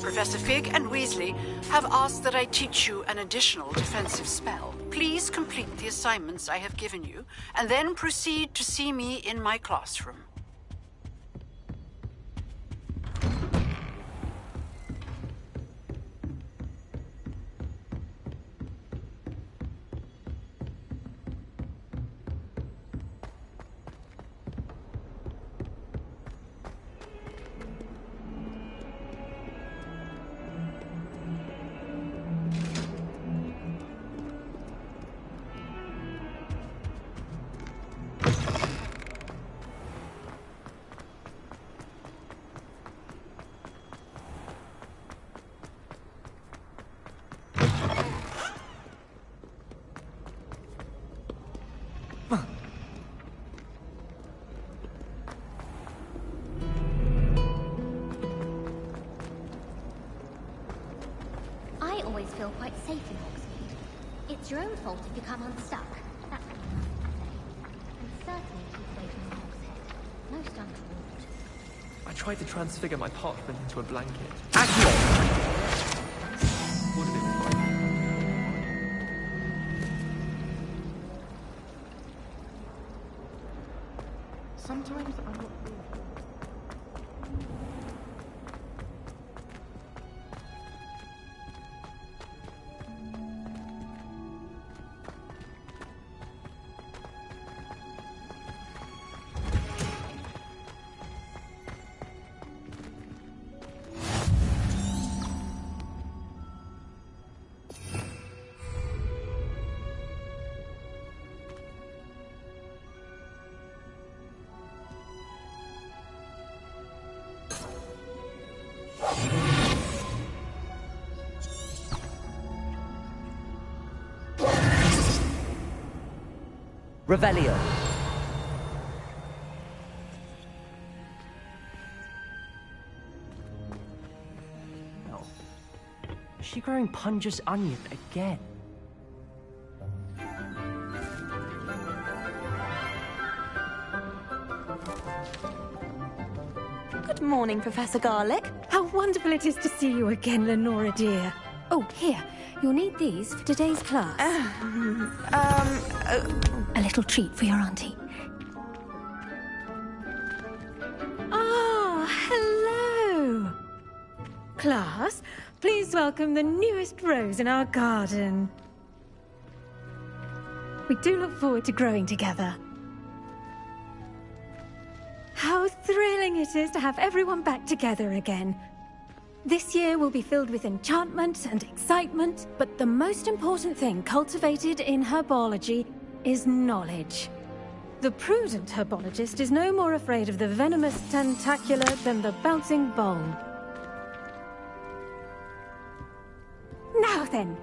Professor Fig and Weasley have asked that I teach you an additional defensive spell. Please complete the assignments I have given you, and then proceed to see me in my classroom. Feel quite safe in Hogsmeade. It's your own fault if you come unstuck. That's what I have to say. And certainly keep away from Hogshead. Most untoward. I tried to transfigure my parchment into a blanket. Accurate! Would have been fine. Sometimes I'm not... Revelio. No. Is she growing Punja's onion again? Good morning, Professor Garlick. How wonderful it is to see you again, Lenora dear. Oh, here. You'll need these for today's class. A little treat for your auntie. Ah, hello. Class, please welcome the newest rose in our garden. We do look forward to growing together. How thrilling it is to have everyone back together again. This year will be filled with enchantment and excitement, but the most important thing cultivated in herbology is knowledge. The prudent herbologist is no more afraid of the venomous tentacula than the bouncing bowl. Now then,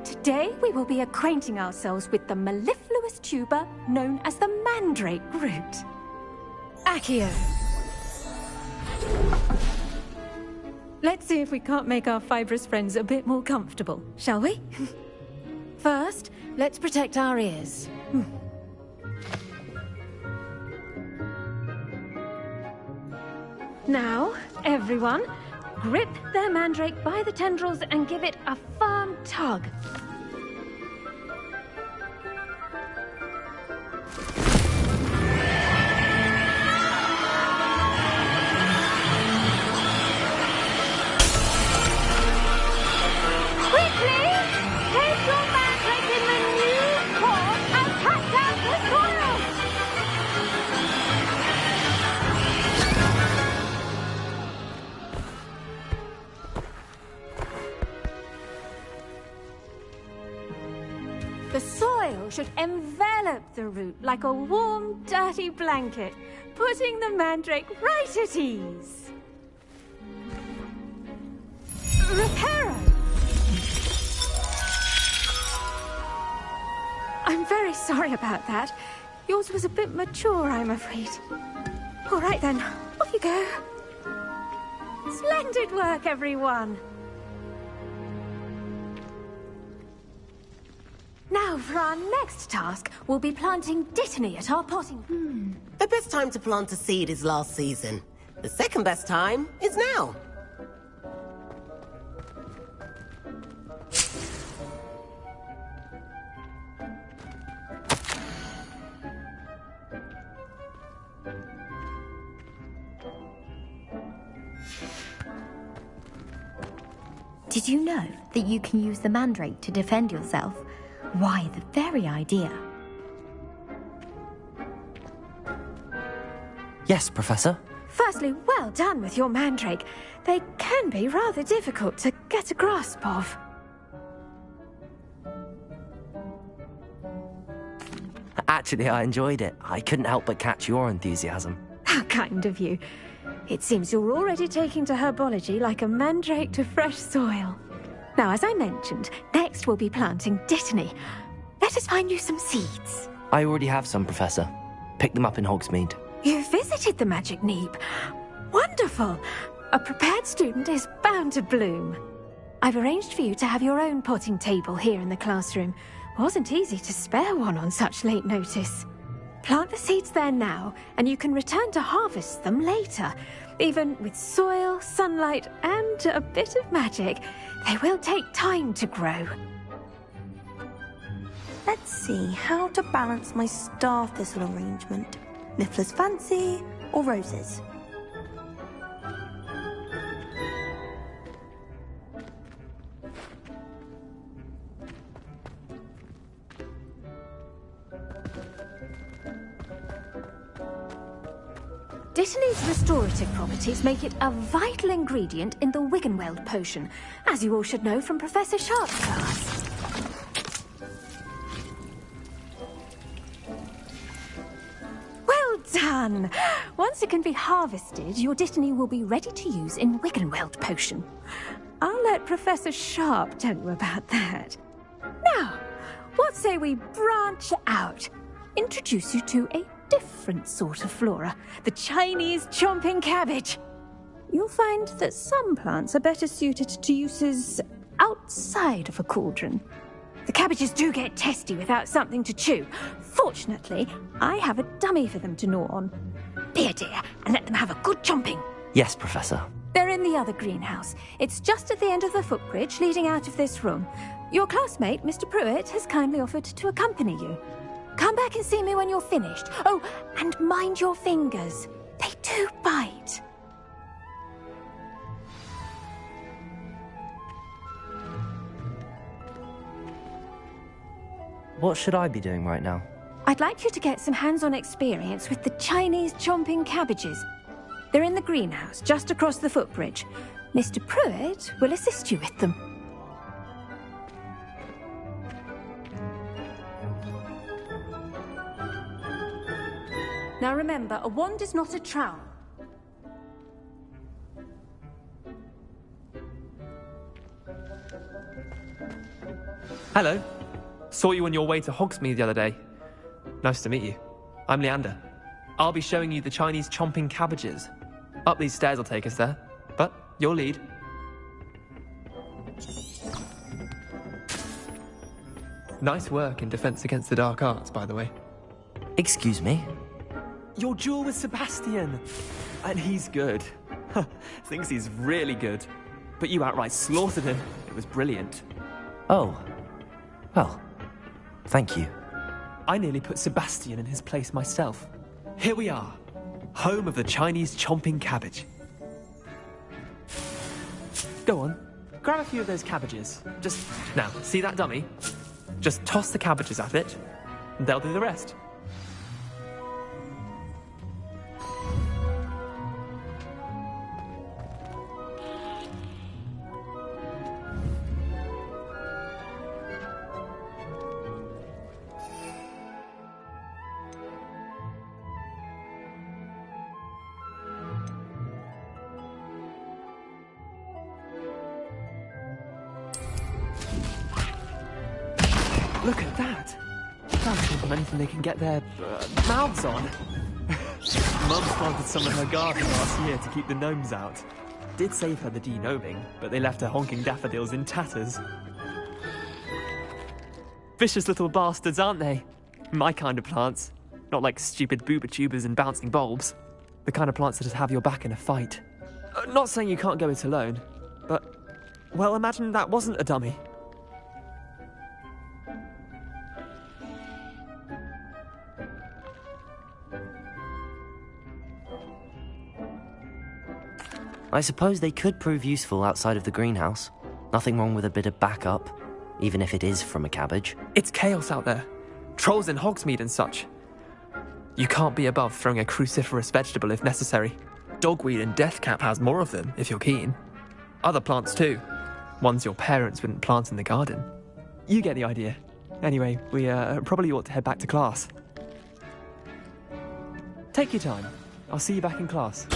today we will be acquainting ourselves with the mellifluous tuber known as the mandrake root. Accio. Let's see if we can't make our fibrous friends a bit more comfortable, shall we? First, let's protect our ears. Now, everyone, grip their mandrake by the tendrils and give it a firm tug. The soil should envelop the root like a warm, dirty blanket, putting the mandrake right at ease. Reparo! I'm very sorry about that. Yours was a bit mature, I'm afraid. All right then, off you go. Splendid work, everyone. Now, for our next task, we'll be planting Dittany at our potting... The best time to plant a seed is last season. The second best time is now. Did you know that you can use the mandrake to defend yourself? Why, the very idea. Yes, Professor. Firstly, well done with your mandrake. They can be rather difficult to get a grasp of. Actually, I enjoyed it. I couldn't help but catch your enthusiasm. How kind of you. It seems you're already taking to herbology like a mandrake to fresh soil. Now, as I mentioned, next we'll be planting dittany. Let us find you some seeds. I already have some, Professor. Picked them up in Hogsmeade. You visited the Magic Neep. Wonderful! A prepared student is bound to bloom. I've arranged for you to have your own potting table here in the classroom. Wasn't easy to spare one on such late notice. Plant the seeds there now, and you can return to harvest them later. Even with soil, sunlight, and a bit of magic, they will take time to grow. Let's see how to balance my star thistle arrangement. Niffler's fancy or roses? Dittany's restorative properties make it a vital ingredient in the Wiggenweld potion, as you all should know from Professor Sharp's class. Well done! Once it can be harvested, your Dittany will be ready to use in Wiggenweld potion. I'll let Professor Sharp tell you about that. Now, what say we branch out? Introduce you to a different sort of flora, the Chinese chomping cabbage. You'll find that some plants are better suited to uses outside of a cauldron. The cabbages do get testy without something to chew. Fortunately, I have a dummy for them to gnaw on. Be a dear and let them have a good chomping. Yes, Professor. They're in the other greenhouse. It's just at the end of the footbridge leading out of this room. Your classmate, Mr. Pruitt, has kindly offered to accompany you. Come back and see me when you're finished. Oh, and mind your fingers. They do bite. What should I be doing right now? I'd like you to get some hands-on experience with the Chinese chomping cabbages. They're in the greenhouse, just across the footbridge. Mr. Pruitt will assist you with them. Now remember, a wand is not a trowel. Hello. Saw you on your way to Hogsmeade the other day. Nice to meet you. I'm Leander. I'll be showing you the Chinese chomping cabbages. Up these stairs will take us there, but you'll lead. Nice work in Defense Against the Dark Arts, by the way. Excuse me? Your duel with Sebastian! And he's good. Thinks he's really good. But you outright slaughtered him. It was brilliant. Oh. Well, thank you. I nearly put Sebastian in his place myself. Here we are, home of the Chinese chomping cabbage. Go on, grab a few of those cabbages. Now, see that dummy? Just toss the cabbages at it, and they'll do the rest. Look at that! Can't give them anything they can get their mouths on. Mum planted some in her garden last year to keep the gnomes out. Did save her the de-gnoming, but they left her honking daffodils in tatters. Vicious little bastards, aren't they? My kind of plants. Not like stupid booba tubers and bouncing bulbs. The kind of plants that just have your back in a fight. Not saying you can't go it alone, but... well, imagine that wasn't a dummy. I suppose they could prove useful outside of the greenhouse. Nothing wrong with a bit of backup, even if it is from a cabbage. It's chaos out there. Trolls in Hogsmeade and such. You can't be above throwing a cruciferous vegetable if necessary. Dogweed and deathcap has more of them, if you're keen. Other plants too. Ones your parents wouldn't plant in the garden. You get the idea. Anyway, we probably ought to head back to class. Take your time. I'll see you back in class.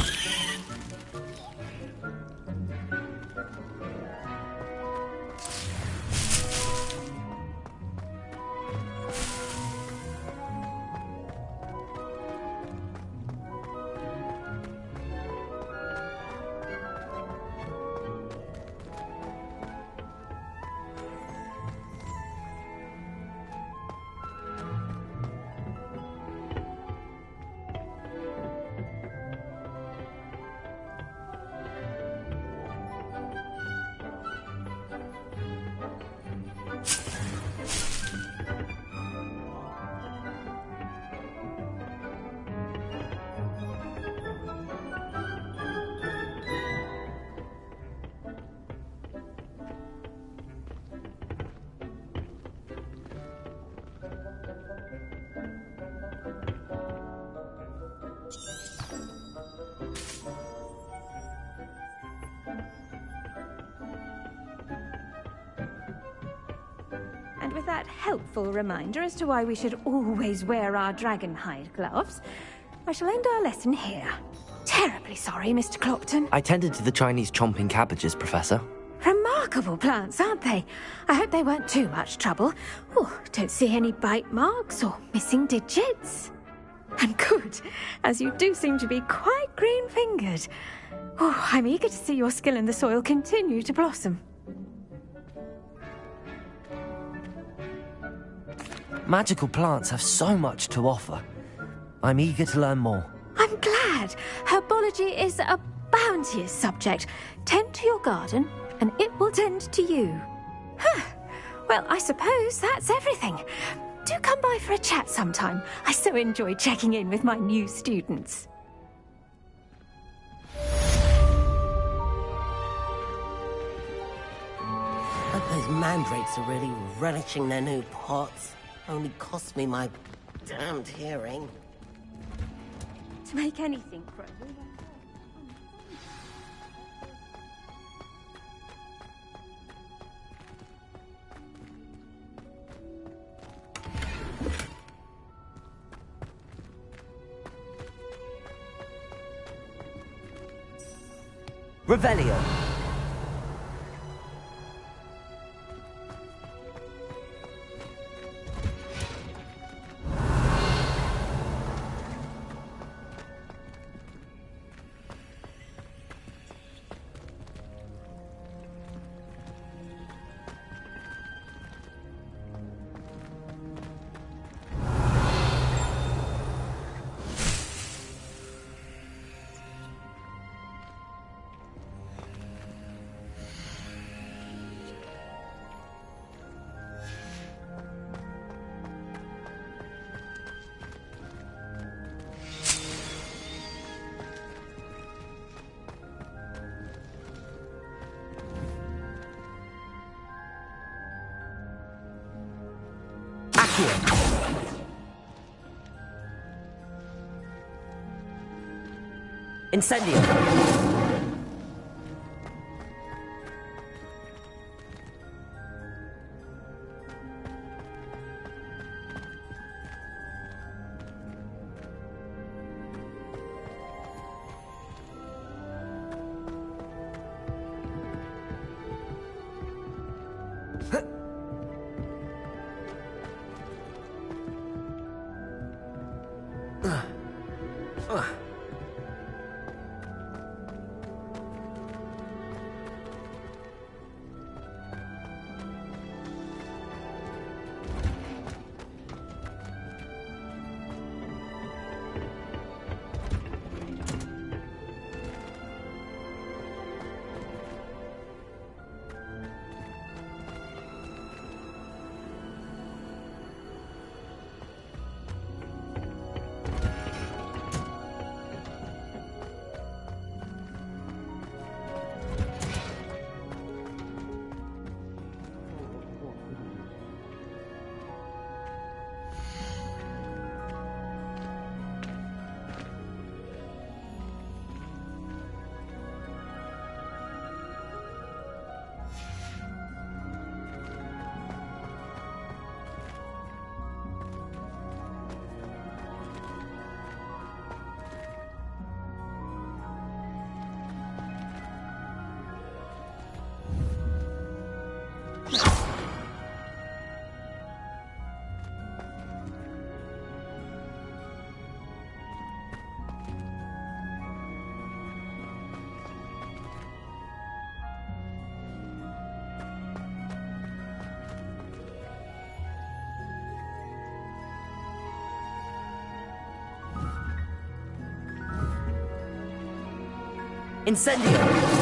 And with that helpful reminder as to why we should always wear our dragon hide gloves, I shall end our lesson here. Terribly sorry, Mr. Clopton. I tended to the Chinese chomping cabbages, Professor. Remarkable plants, aren't they? I hope they weren't too much trouble. Oh, don't see any bite marks or missing digits. And good, as you do seem to be quite green-fingered. Oh, I'm eager to see your skill in the soil continue to blossom. Magical plants have so much to offer. I'm eager to learn more. I'm glad. Herbology is a bounteous subject. Tend to your garden, and it will tend to you. Well, I suppose that's everything. Do come by for a chat sometime. I so enjoy checking in with my new students. But those mandrakes are really relishing their new pots. Only cost me my damned hearing. To make anything grow. Revelio. Incendio. Incendio!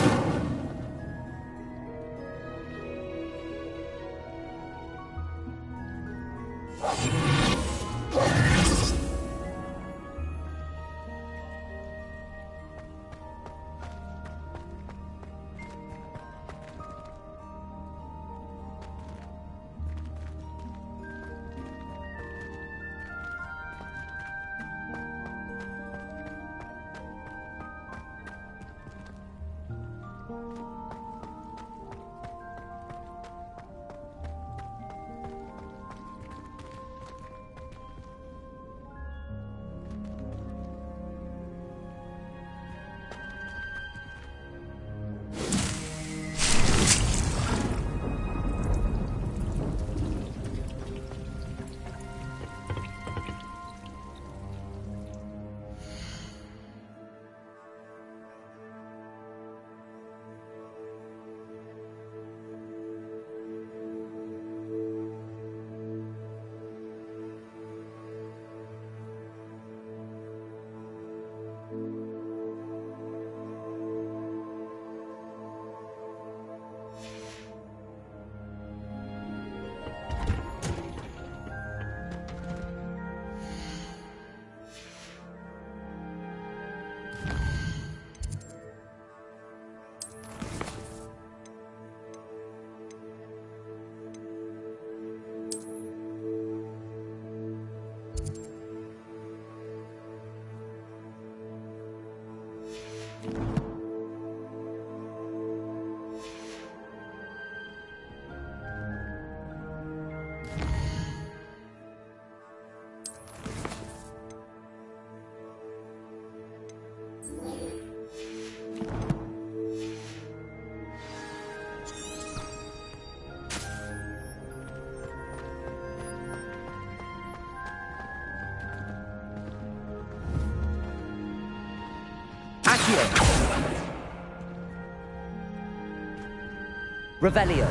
Revelio.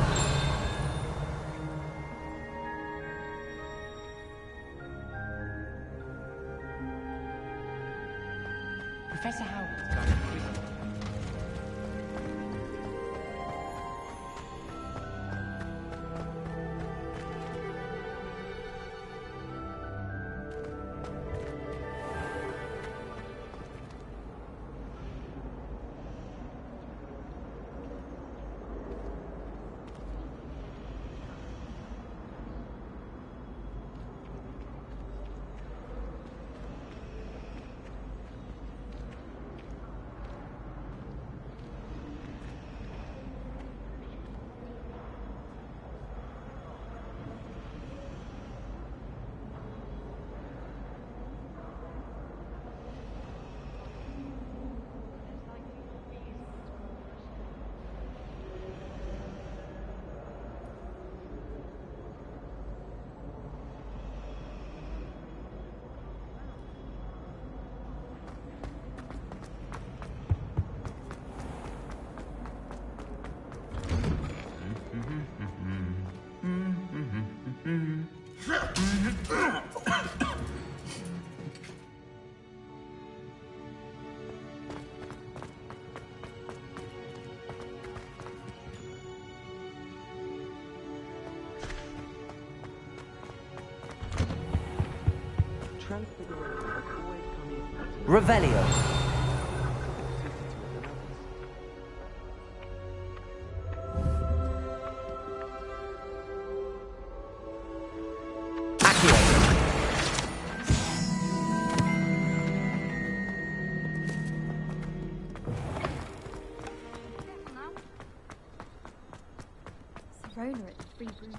Professor Howard. Revelio. Rona at the Free Brew.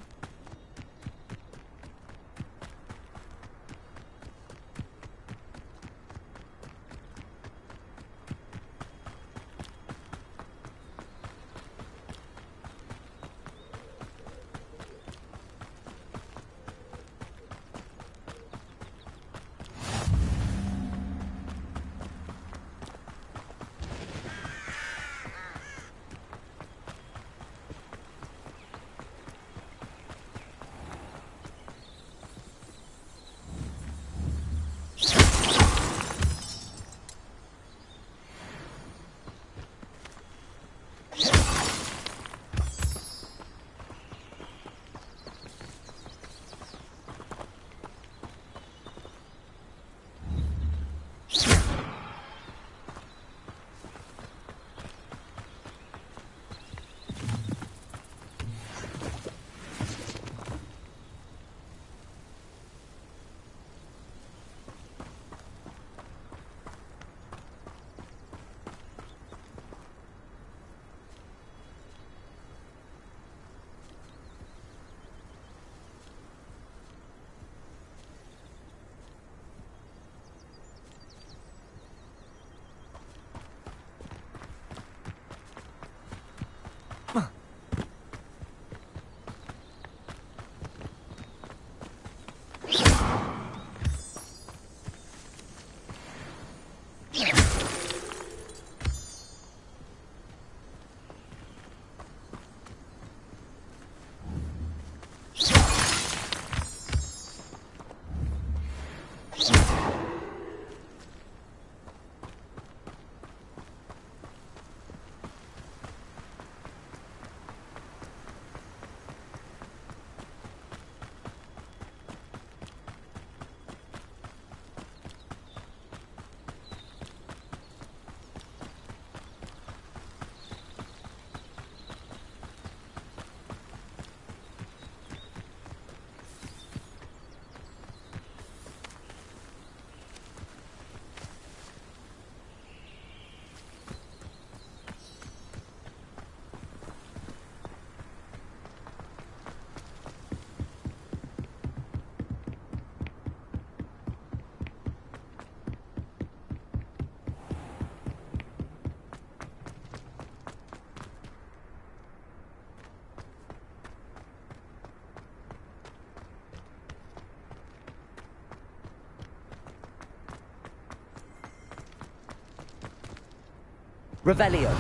Revelio.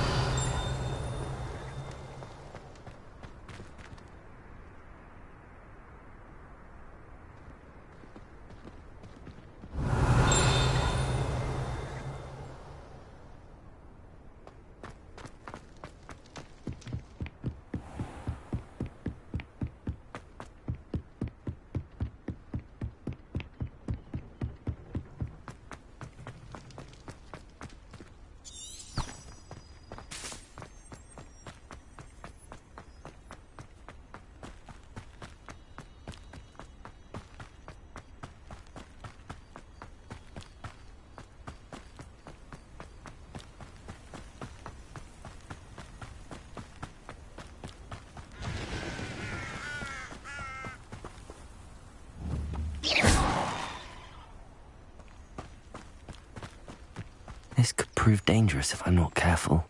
This could prove dangerous if I'm not careful.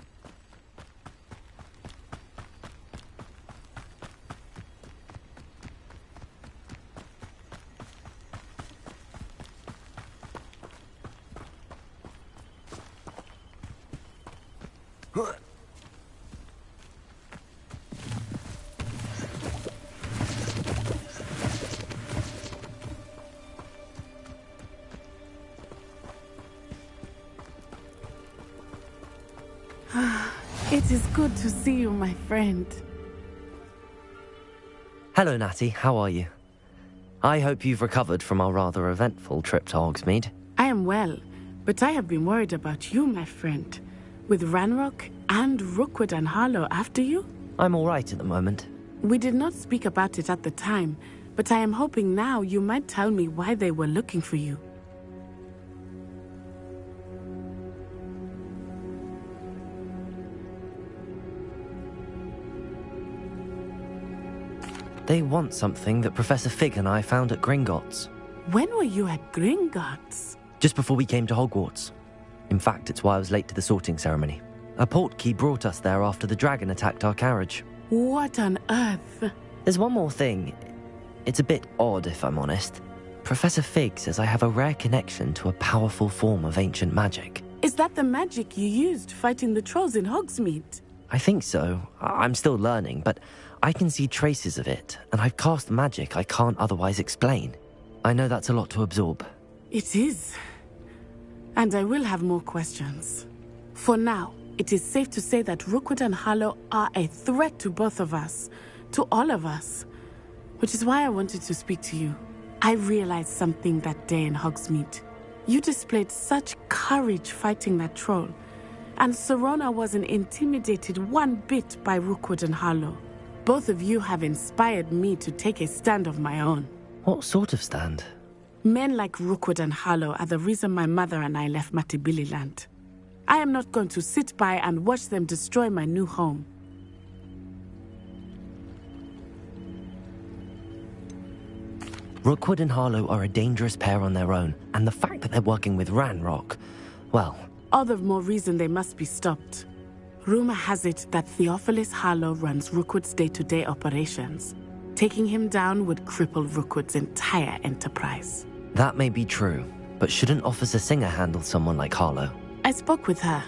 It is good to see you, my friend. Hello, Natty. How are you? I hope you've recovered from our rather eventful trip to Hogsmeade. I am well, but I have been worried about you, my friend. With Ragnarok and Rookwood and Harlow after you? I'm all right at the moment. We did not speak about it at the time, but I am hoping now you might tell me why they were looking for you. They want something that Professor Fig and I found at Gringotts. When were you at Gringotts? Just before we came to Hogwarts. In fact, it's why I was late to the sorting ceremony. A portkey brought us there after the dragon attacked our carriage. What on earth? There's one more thing. It's a bit odd, if I'm honest. Professor Fig says I have a rare connection to a powerful form of ancient magic. Is that the magic you used fighting the trolls in Hogsmeade? I think so. I'm still learning, but I can see traces of it, and I've cast magic I can't otherwise explain. I know that's a lot to absorb. It is. And I will have more questions. For now, it is safe to say that Rookwood and Harlow are a threat to both of us, to all of us. Which is why I wanted to speak to you. I realized something that day in Hogsmeade. You displayed such courage fighting that troll, and Serona wasn't intimidated one bit by Rookwood and Harlow. Both of you have inspired me to take a stand of my own. What sort of stand? Men like Rookwood and Harlow are the reason my mother and I left Matabeleland. I am not going to sit by and watch them destroy my new home. Rookwood and Harlow are a dangerous pair on their own, and the fact that they're working with Ragnarok, well... All the more reason they must be stopped. Rumor has it that Theophilus Harlow runs Rookwood's day-to-day operations. Taking him down would cripple Rookwood's entire enterprise. That may be true, but shouldn't Officer Singer handle someone like Harlow? I spoke with her.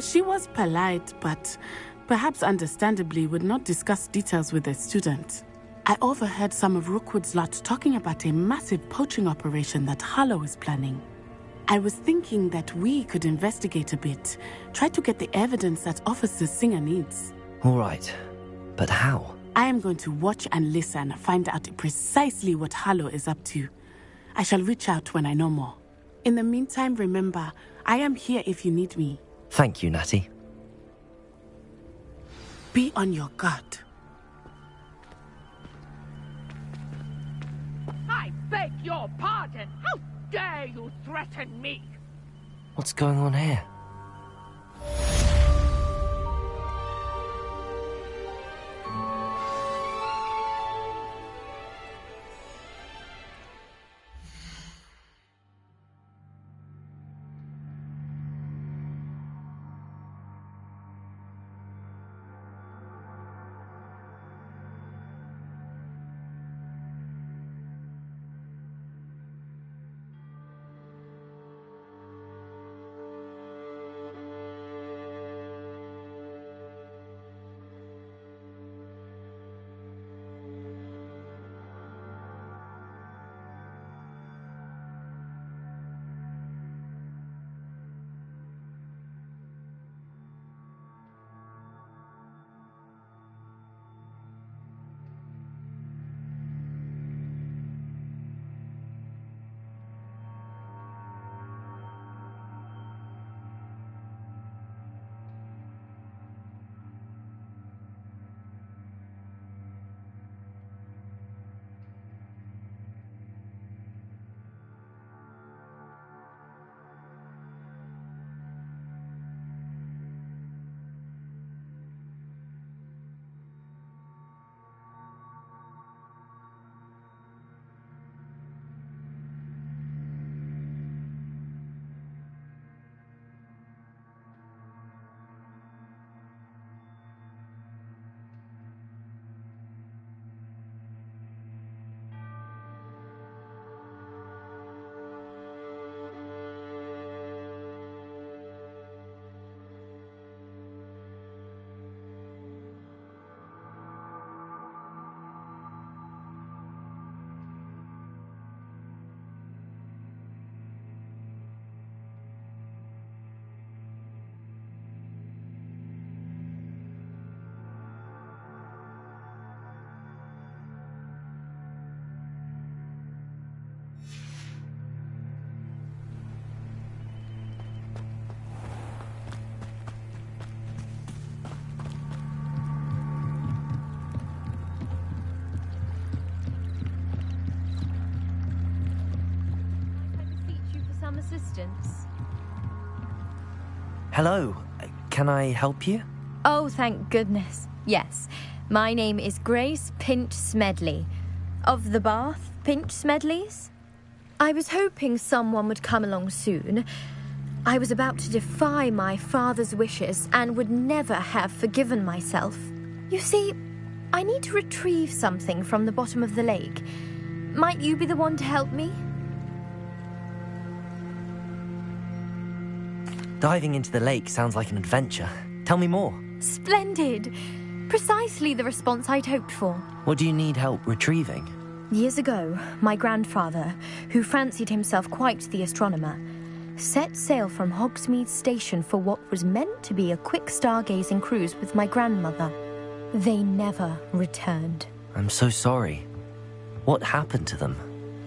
She was polite, but perhaps understandably would not discuss details with a student. I overheard some of Rookwood's lot talking about a massive poaching operation that Harlow is planning. I was thinking that we could investigate a bit, try to get the evidence that Officer Singer needs. All right, but how? I am going to watch and listen, find out precisely what Harlow is up to. I shall reach out when I know more. In the meantime, remember, I am here if you need me. Thank you, Natty. Be on your guard. I beg your pardon! How dare you threaten me? What's going on here? Assistance. Hello, can I help you? Oh, thank goodness. Yes, my name is Grace Pinch Smedley, of the Bath Pinch Smedleys. I was hoping someone would come along soon. I was about to defy my father's wishes and would never have forgiven myself. You see, I need to retrieve something from the bottom of the lake. Might you be the one to help me? Diving into the lake sounds like an adventure. Tell me more. Splendid. Precisely the response I'd hoped for. What do you need help retrieving? Years ago, my grandfather, who fancied himself quite the astronomer, set sail from Hogsmeade Station for what was meant to be a quick stargazing cruise with my grandmother. They never returned. I'm so sorry. What happened to them?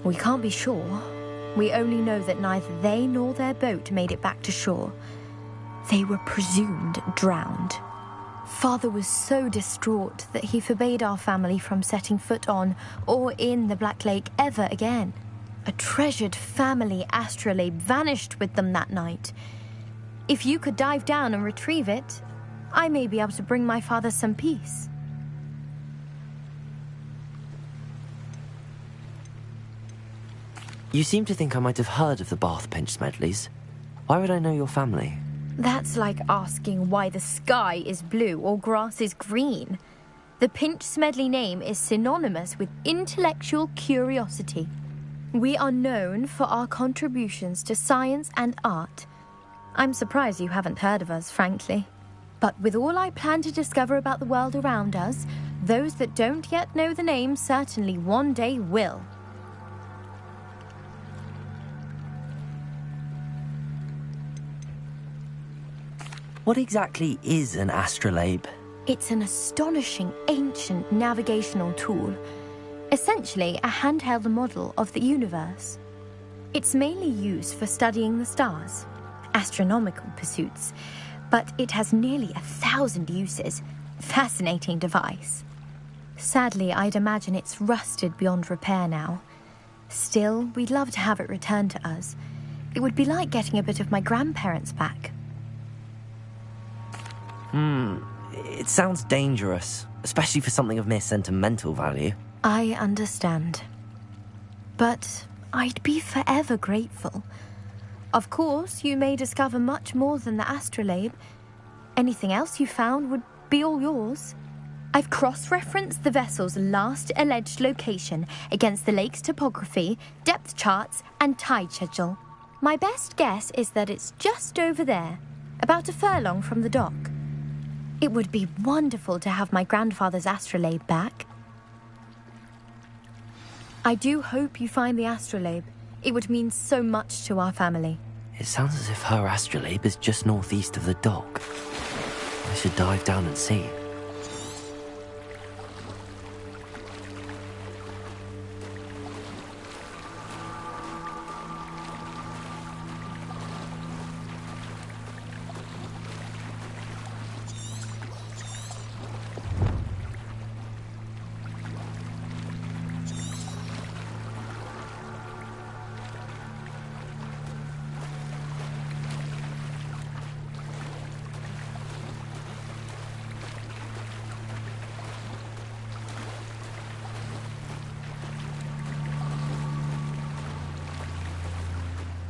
We can't be sure. We only know that neither they nor their boat made it back to shore. They were presumed drowned. Father was so distraught that he forbade our family from setting foot on or in the Black Lake ever again. A treasured family astrolabe vanished with them that night. If you could dive down and retrieve it, I may be able to bring my father some peace. You seem to think I might have heard of the Bath Pinch Smedleys. Why would I know your family? That's like asking why the sky is blue or grass is green. The Pinch Smedley name is synonymous with intellectual curiosity. We are known for our contributions to science and art. I'm surprised you haven't heard of us, frankly. But with all I plan to discover about the world around us, those that don't yet know the name certainly one day will. What exactly is an astrolabe? It's an astonishing ancient navigational tool. Essentially, a handheld model of the universe. It's mainly used for studying the stars, astronomical pursuits, but it has nearly 1,000 uses. Fascinating device. Sadly, I'd imagine it's rusted beyond repair now. Still, we'd love to have it returned to us. It would be like getting a bit of my grandparents back. It sounds dangerous, especially for something of mere sentimental value. I understand. But I'd be forever grateful. Of course, you may discover much more than the astrolabe. Anything else you found would be all yours. I've cross-referenced the vessel's last alleged location against the lake's topography, depth charts, and tide schedule. My best guess is that it's just over there, about a furlong from the dock. It would be wonderful to have my grandfather's astrolabe back. I do hope you find the astrolabe. It would mean so much to our family. It sounds as if her astrolabe is just northeast of the dock. I should dive down and see.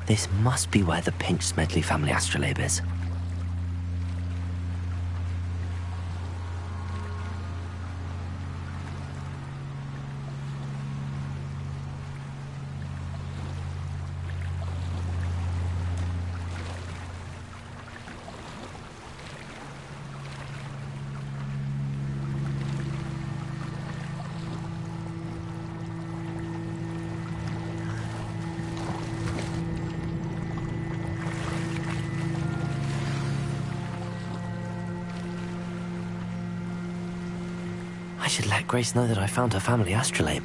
This must be where the Pinch Smedley family astrolabe is. I should let Grace know that I found her family astrolabe.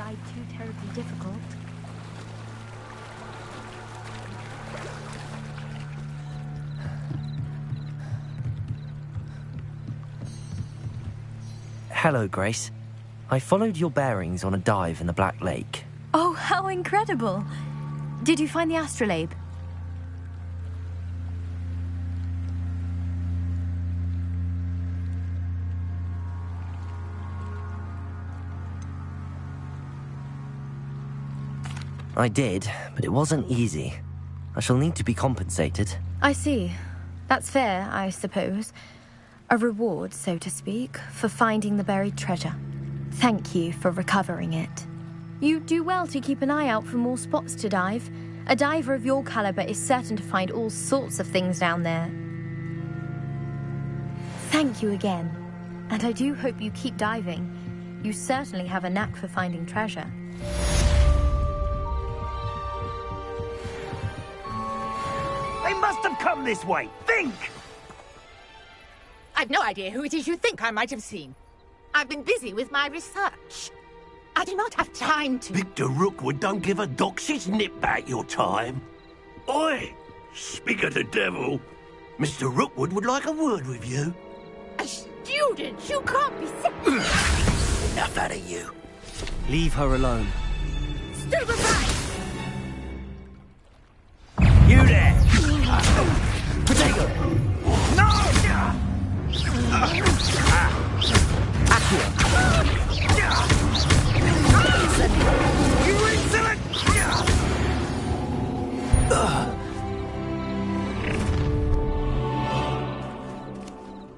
died too terribly difficult. Hello, Grace. I followed your bearings on a dive in the Black Lake. Oh, how incredible! Did you find the astrolabe? I did, but it wasn't easy. I shall need to be compensated. I see. That's fair, I suppose. A reward, so to speak, for finding the buried treasure. Thank you for recovering it. You do well to keep an eye out for more spots to dive. A diver of your caliber is certain to find all sorts of things down there. Thank you again. And I do hope you keep diving. You certainly have a knack for finding treasure. They must have come this way. Think! I've no idea who it is you think I might have seen. I've been busy with my research. I do not have time to... Victor Rookwood don't give a doxy's nip back your time. Oi! Speak of the devil. Mr. Rookwood would like a word with you. A student? You can't be sick. Enough out of you. Leave her alone. Stand aside! You there! Potato! No! Accio! You insolent!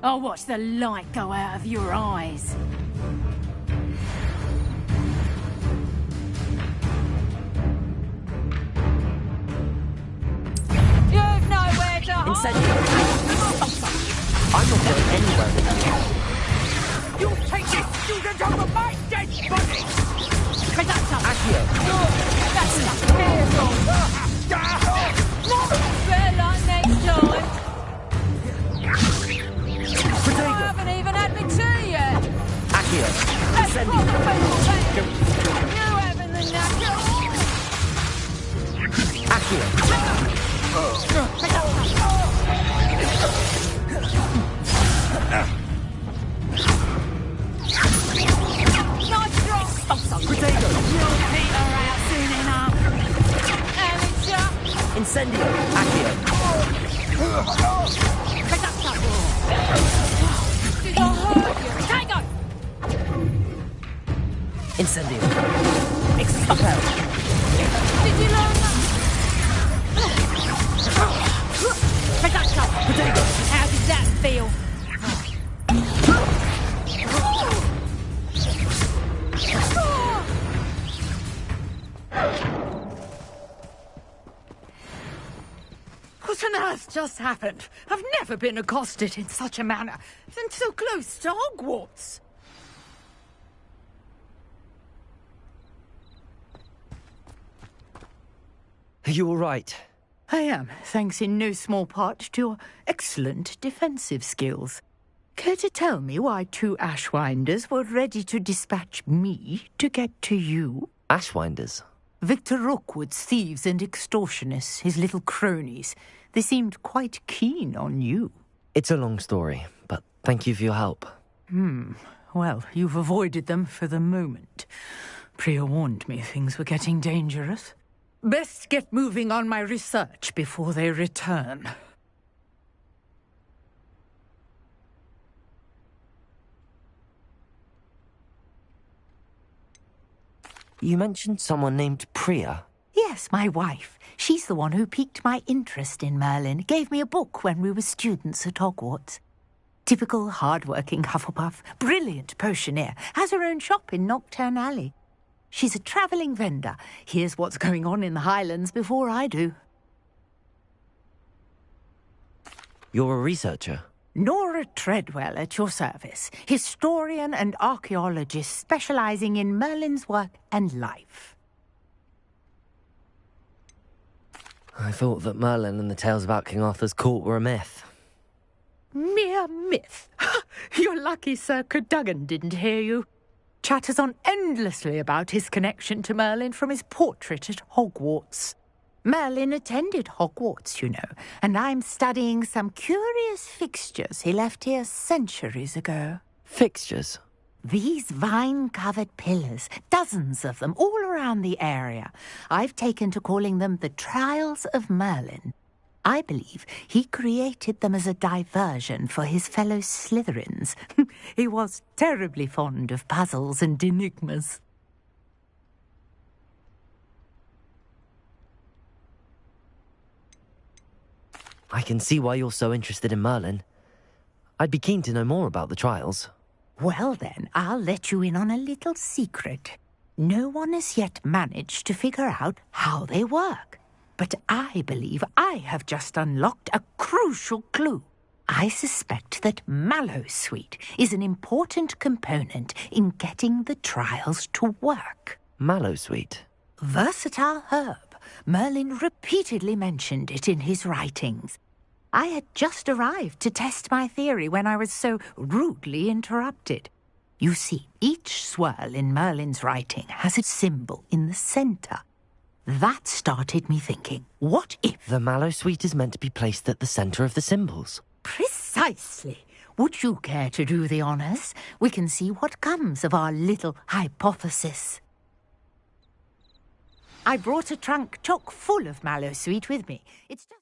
I'll watch the light go out of your eyes. You've nowhere to hide! Incendio! I'm not going anywhere with you. You take this student over my dead body! Predacta! Accio! That's not careful! Better next time! Potato! I haven't even had me tea yet! Accio! That's Incendio! you having the knacker! Accio! Nice drop! Potato! You'll peter out soon enough! Amateur! Incendio! Accio! Did I hurt you? Tango! Incendio! Expel! Did you learn that? Potato! How did that feel? What on earth just happened? I've never been accosted in such a manner, and so close to Hogwarts. Are you all right? I am, thanks in no small part to your excellent defensive skills. Care to tell me why two Ashwinders were ready to dispatch me to get to you? Ashwinders? Victor Rookwood's thieves and extortionists, his little cronies. They seemed quite keen on you. It's a long story, but thank you for your help. Well, you've avoided them for the moment. Priya warned me things were getting dangerous. Best get moving on my research before they return. You mentioned someone named Priya. Yes, my wife. She's the one who piqued my interest in Merlin. Gave me a book when we were students at Hogwarts. Typical hard-working Hufflepuff, brilliant potioneer, has her own shop in Knockturn Alley. She's a travelling vendor. Hears what's going on in the Highlands before I do. You're a researcher? Nora Treadwell at your service. Historian and archaeologist specialising in Merlin's work and life. I thought that Merlin and the tales about King Arthur's court were a myth. Mere myth. You're lucky Sir Cadogan didn't hear you. chatters on endlessly about his connection to Merlin from his portrait at Hogwarts. Merlin attended Hogwarts, you know, and I'm studying some curious fixtures he left here centuries ago. Fixtures? These vine-covered pillars, dozens of them, all around the area. I've taken to calling them the Trials of Merlin. I believe he created them as a diversion for his fellow Slytherins. He was terribly fond of puzzles and enigmas. I can see why you're so interested in Merlin. I'd be keen to know more about the trials. Well then, I'll let you in on a little secret. No one has yet managed to figure out how they work. But I believe I have just unlocked a crucial clue. I suspect that Mallowsweet is an important component in getting the trials to work. Mallowsweet? Versatile herb. Merlin repeatedly mentioned it in his writings. I had just arrived to test my theory when I was so rudely interrupted. You see, each swirl in Merlin's writing has a symbol in the centre. That started me thinking, what if... The Mallowsweet is meant to be placed at the centre of the symbols. Precisely. Would you care to do the honours? We can see what comes of our little hypothesis. I brought a trunk chock full of Mallowsweet with me. It's just...